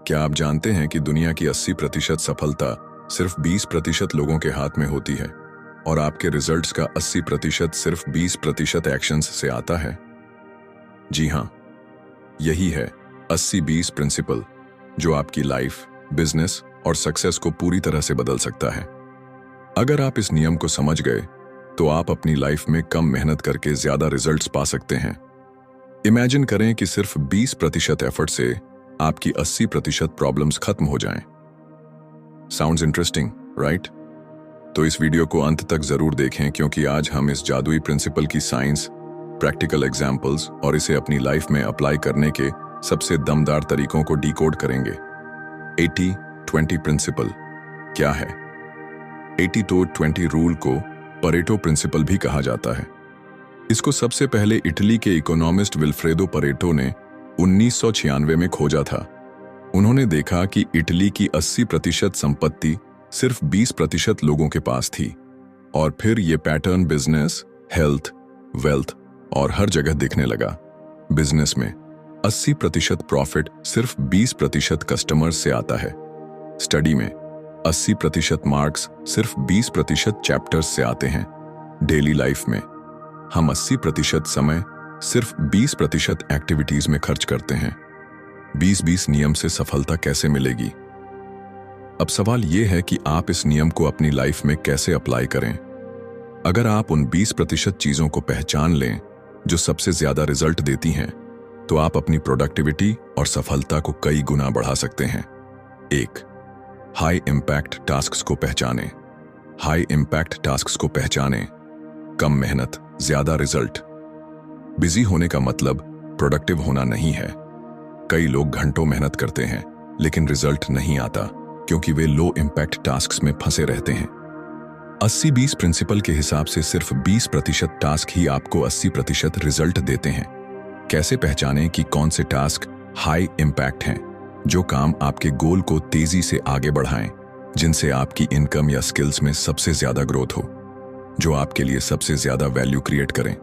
क्या आप जानते हैं कि दुनिया की 80% सफलता सिर्फ 20% लोगों के हाथ में होती है और आपके रिजल्ट्स का 80% सिर्फ 20% एक्शंस से आता है? जी हाँ, यही है 80-20 प्रिंसिपल जो आपकी लाइफ, बिजनेस और सक्सेस को पूरी तरह से बदल सकता है। अगर आप इस नियम को समझ गए तो आप अपनी लाइफ में कम मेहनत करके ज्यादा रिजल्ट्स पा सकते हैं। इमेजिन करें कि सिर्फ 20% एफर्ट से आपकी 80% प्रॉब्लम्स खत्म हो जाएं। Sounds interesting, right? तो इस वीडियो को अंत तक जरूर देखें क्योंकि आज हम इस जादुई प्रिंसिपल की साइंस, प्रैक्टिकल एग्जाम्पल्स और इसे अपनी लाइफ में अप्लाई करने के सबसे दमदार तरीकों को डिकोड करेंगे। 80-20 प्रिंसिपल क्या है? 80-20 रूल को परेटो प्रिंसिपल भी कहा जाता है। इसको सबसे पहले इटली के इकोनॉमिस्ट विल्फ्रेडो परेटो ने 1996 में खोजा था। उन्होंने देखा कि इटली की 80% संपत्ति सिर्फ 20% लोगों के पास थी और फिर ये पैटर्न बिजनेस, हेल्थ, वेल्थ और हर जगह दिखने लगा। बिजनेस में 80% प्रॉफिट सिर्फ 20% कस्टमर्स से आता है। स्टडी में 80% मार्क्स सिर्फ 20% चैप्टर्स से आते हैं। डेली लाइफ में हम 80% समय सिर्फ 20% एक्टिविटीज में खर्च करते हैं। 20-20 नियम से सफलता कैसे मिलेगी? अब सवाल यह है कि आप इस नियम को अपनी लाइफ में कैसे अप्लाई करें। अगर आप उन 20% चीजों को पहचान लें जो सबसे ज्यादा रिजल्ट देती हैं, तो आप अपनी प्रोडक्टिविटी और सफलता को कई गुना बढ़ा सकते हैं। 1. हाई इंपैक्ट टास्क्स को पहचानें। हाई इंपैक्ट टास्क्स को पहचानें। कम मेहनत, ज्यादा रिजल्ट। बिजी होने का मतलब प्रोडक्टिव होना नहीं है। कई लोग घंटों मेहनत करते हैं लेकिन रिजल्ट नहीं आता क्योंकि वे लो इंपैक्ट टास्क्स में फंसे रहते हैं। 80-20 प्रिंसिपल के हिसाब से सिर्फ 20% टास्क ही आपको 80% रिजल्ट देते हैं। कैसे पहचानें कि कौन से टास्क हाई इंपैक्ट हैं, जो काम आपके गोल को तेजी से आगे बढ़ाएं, जिनसे आपकी इनकम या स्किल्स में सबसे ज्यादा ग्रोथ हो, जो आपके लिए सबसे ज्यादा वैल्यू क्रिएट करें,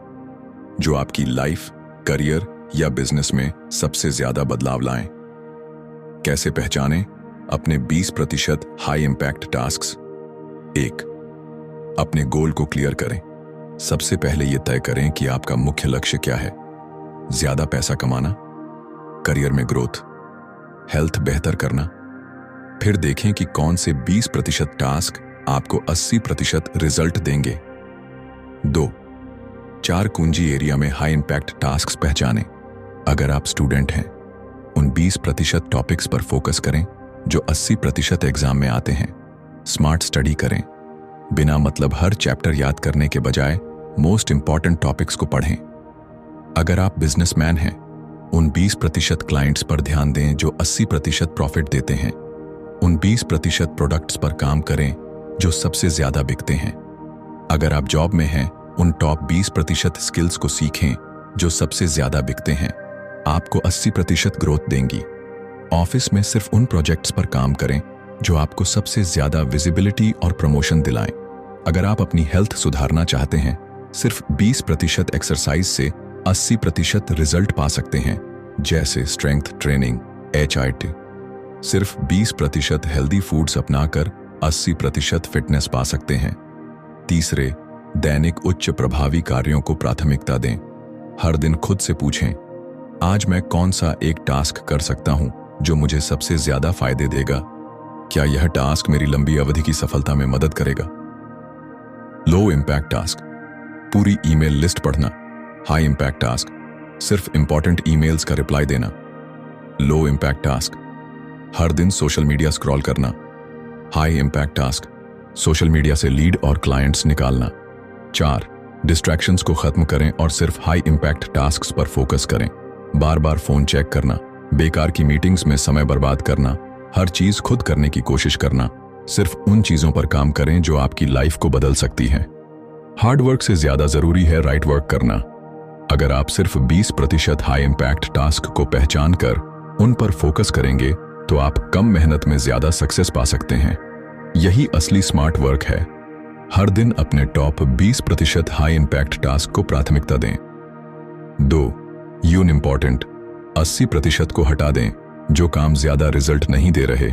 जो आपकी लाइफ, करियर या बिजनेस में सबसे ज्यादा बदलाव लाएं। कैसे पहचानें अपने 20% हाई इंपैक्ट टास्क्स? 1. अपने गोल को क्लियर करें। सबसे पहले यह तय करें कि आपका मुख्य लक्ष्य क्या है। ज्यादा पैसा कमाना, करियर में ग्रोथ, हेल्थ बेहतर करना। फिर देखें कि कौन से 20% टास्क आपको 80% रिजल्ट देंगे। 2. 4 कुंजी एरिया में हाई इंपैक्ट टास्क्स पहचानें। अगर आप स्टूडेंट हैं, उन 20% टॉपिक्स पर फोकस करें जो 80% एग्जाम में आते हैं। स्मार्ट स्टडी करें। बिना मतलब हर चैप्टर याद करने के बजाय मोस्ट इंपॉर्टेंट टॉपिक्स को पढ़ें। अगर आप बिजनेसमैन हैं, उन 20% क्लाइंट्स पर ध्यान दें जो 80% प्रॉफिट देते हैं। उन 20% प्रोडक्ट्स पर काम करें जो सबसे ज्यादा बिकते हैं। अगर आप जॉब में हैं, उन टॉप 20% स्किल्स को सीखें जो सबसे ज्यादा बिकते हैं। आपको 80% ग्रोथ देंगी। ऑफिस में सिर्फ उन प्रोजेक्ट्स पर काम करें जो आपको सबसे ज्यादा विजिबिलिटी और प्रमोशन दिलाएं। अगर आप अपनी हेल्थ सुधारना चाहते हैं, सिर्फ 20% एक्सरसाइज से 80% रिजल्ट पा सकते हैं, जैसे स्ट्रेंथ ट्रेनिंग, HIIT। सिर्फ 20% हेल्दी फूड्स अपनाकर 80% फिटनेस पा सकते हैं। तीसरे, दैनिक उच्च प्रभावी कार्यों को प्राथमिकता दें। हर दिन खुद से पूछें, आज मैं कौन सा एक टास्क कर सकता हूं जो मुझे सबसे ज्यादा फायदे देगा? क्या यह टास्क मेरी लंबी अवधि की सफलता में मदद करेगा? लो इंपैक्ट टास्क, पूरी ईमेल लिस्ट पढ़ना। हाई इंपैक्ट टास्क, सिर्फ इंपॉर्टेंट ईमेल्स का रिप्लाई देना। लो इंपैक्ट टास्क, हर दिन सोशल मीडिया स्क्रॉल करना। High impact task, social media से लीड और क्लाइंट्स निकालना। 4. डिस्ट्रैक्शंस को खत्म करें और सिर्फ हाई इंपैक्ट टास्क्स पर फोकस करें। बार बार फोन चेक करना, बेकार की मीटिंग्स में समय बर्बाद करना, हर चीज खुद करने की कोशिश करना। सिर्फ उन चीजों पर काम करें जो आपकी लाइफ को बदल सकती हैं। हार्ड वर्क से ज्यादा जरूरी है राइट वर्क करना। अगर आप सिर्फ 20% हाई इंपैक्ट टास्क को पहचान कर उन पर फोकस करेंगे तो आप कम मेहनत में ज्यादा सक्सेस पा सकते हैं। यही असली स्मार्ट वर्क है। हर दिन अपने टॉप 20% हाई इंपैक्ट टास्क को प्राथमिकता दें। 2. यून इंपॉर्टेंट 80% को हटा दें जो काम ज्यादा रिजल्ट नहीं दे रहे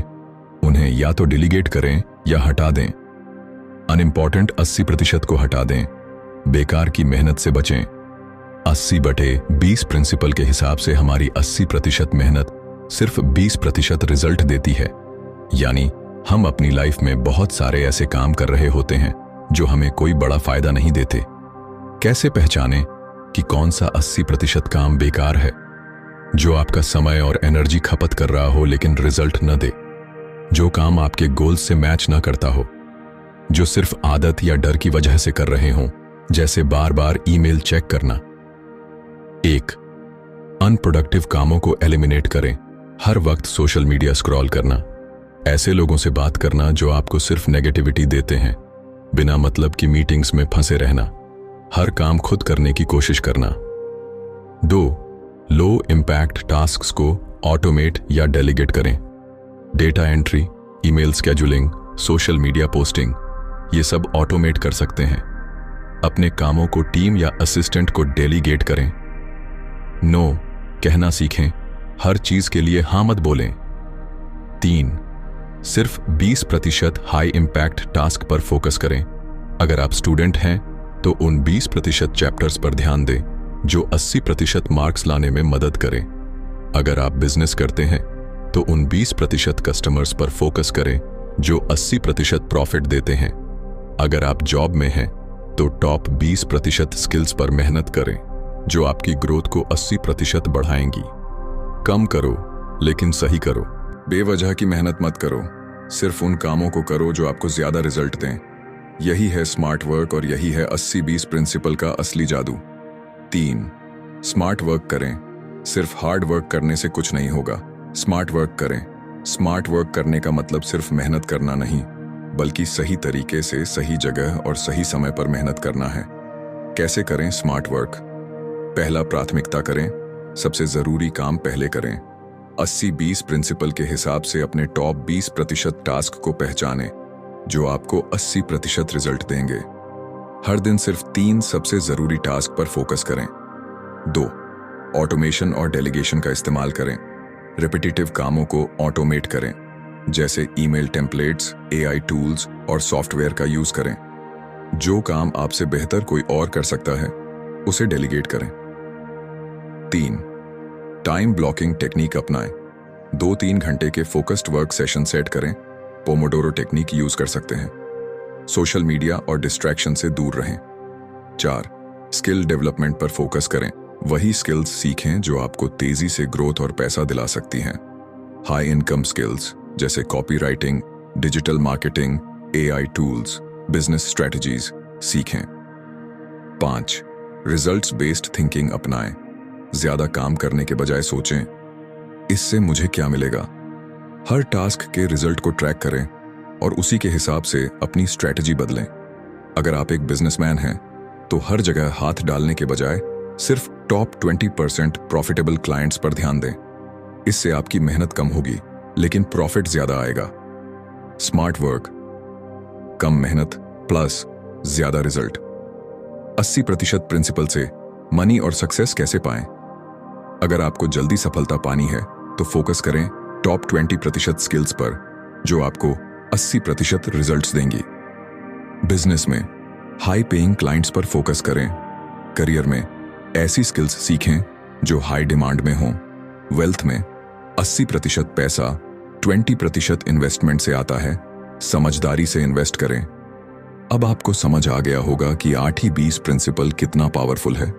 उन्हें या तो डिलीगेट करें या हटा दें। अनइम्पॉर्टेंट 80% को हटा दें। बेकार की मेहनत से बचें। 80/20 प्रिंसिपल के हिसाब से हमारी 80% मेहनत सिर्फ 20% रिजल्ट देती है। यानी हम अपनी लाइफ में बहुत सारे ऐसे काम कर रहे होते हैं जो हमें कोई बड़ा फायदा नहीं देते। कैसे पहचानें कि कौन सा 80% काम बेकार है, जो आपका समय और एनर्जी खपत कर रहा हो लेकिन रिजल्ट न दे, जो काम आपके गोल्स से मैच न करता हो, जो सिर्फ आदत या डर की वजह से कर रहे हों, जैसे बार बार ईमेल चेक करना। 1. अनप्रोडक्टिव कामों को एलिमिनेट करें। हर वक्त सोशल मीडिया स्क्रॉल करना, ऐसे लोगों से बात करना जो आपको सिर्फ नेगेटिविटी देते हैं, बिना मतलब की मीटिंग्स में फंसे रहना, हर काम खुद करने की कोशिश करना। 2. लो इम्पैक्ट टास्क्स को ऑटोमेट या डेलीगेट करें। Data entry, email scheduling, social media posting, ये सब ऑटोमेट कर सकते हैं। अपने कामों को टीम या असिस्टेंट को डेलीगेट करें। नो कहना सीखें, हर चीज के लिए हाँ मत बोलें। 3. सिर्फ 20% हाई इम्पैक्ट टास्क पर फोकस करें। अगर आप स्टूडेंट हैं तो उन 20% चैप्टर्स पर ध्यान दें जो 80% मार्क्स लाने में मदद करें। अगर आप बिजनेस करते हैं तो उन 20% कस्टमर्स पर फोकस करें जो 80% प्रॉफिट देते हैं। अगर आप जॉब में हैं तो टॉप 20% स्किल्स पर मेहनत करें जो आपकी ग्रोथ को 80% बढ़ाएंगी। कम करो लेकिन सही करो। बेवजह की मेहनत मत करो, सिर्फ उन कामों को करो जो आपको ज्यादा रिजल्ट दें। यही है स्मार्ट वर्क और यही है 80-20 प्रिंसिपल का असली जादू। 3. स्मार्ट वर्क करें। सिर्फ हार्ड वर्क करने से कुछ नहीं होगा। स्मार्ट वर्क करें। स्मार्ट वर्क करने का मतलब सिर्फ मेहनत करना नहीं, बल्कि सही तरीके से, सही जगह और सही समय पर मेहनत करना है। कैसे करें स्मार्ट वर्क? पहला, प्राथमिकता करें। सबसे जरूरी काम पहले करें। 80-20 प्रिंसिपल के हिसाब से अपने टॉप 20% टास्क को पहचानें जो आपको 80% रिजल्ट देंगे। हर दिन सिर्फ 3 सबसे जरूरी टास्क पर फोकस करें। 2. ऑटोमेशन और डेलीगेशन का इस्तेमाल करें। रिपीटेटिव कामों को ऑटोमेट करें, जैसे ईमेल टेम्पलेट्स, AI टूल्स और सॉफ्टवेयर का यूज करें। जो काम आपसे बेहतर कोई और कर सकता है उसे डेलीगेट करें। 3. टाइम ब्लॉकिंग टेक्निक अपनाएं। 2-3 घंटे के फोकस्ड वर्क सेशन सेट करें। पोमोडोरो टेक्निक यूज कर सकते हैं। सोशल मीडिया और डिस्ट्रैक्शन से दूर रहें। 4. स्किल डेवलपमेंट पर फोकस करें। वही स्किल्स सीखें जो आपको तेजी से ग्रोथ और पैसा दिला सकती हैं। हाई इनकम स्किल्स जैसे copywriting, digital marketing, AI tools, business strategies सीखें। 5. रिजल्ट्स बेस्ड थिंकिंग अपनाएं। ज्यादा काम करने के बजाय सोचें, इससे मुझे क्या मिलेगा। हर टास्क के रिजल्ट को ट्रैक करें और उसी के हिसाब से अपनी स्ट्रेटजी बदलें। अगर आप एक बिजनेसमैन हैं तो हर जगह हाथ डालने के बजाय सिर्फ टॉप 20% प्रॉफिटेबल क्लाइंट्स पर ध्यान दें। इससे आपकी मेहनत कम होगी लेकिन प्रॉफिट ज्यादा आएगा। स्मार्ट वर्क, कम मेहनत प्लस ज्यादा रिजल्ट। 80% प्रिंसिपल से मनी और सक्सेस कैसे पाएं? अगर आपको जल्दी सफलता पानी है तो फोकस करें टॉप 20% स्किल्स पर जो आपको 80% रिजल्ट्स देंगी। बिजनेस में हाई पेइंग क्लाइंट्स पर फोकस करें। करियर में ऐसी स्किल्स सीखें जो हाई डिमांड में हों। वेल्थ में 80% पैसा 20% इन्वेस्टमेंट से आता है। समझदारी से इन्वेस्ट करें। अब आपको समझ आ गया होगा कि 8-20 प्रिंसिपल कितना पावरफुल है।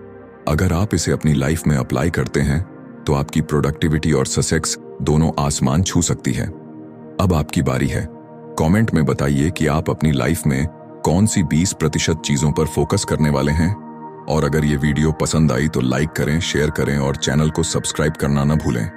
अगर आप इसे अपनी लाइफ में अप्लाई करते हैं तो आपकी प्रोडक्टिविटी और सक्सेस दोनों आसमान छू सकती है। अब आपकी बारी है। कमेंट में बताइए कि आप अपनी लाइफ में कौन सी 20% चीजों पर फोकस करने वाले हैं। और अगर ये वीडियो पसंद आई तो लाइक करें, शेयर करें और चैनल को सब्सक्राइब करना न भूलें।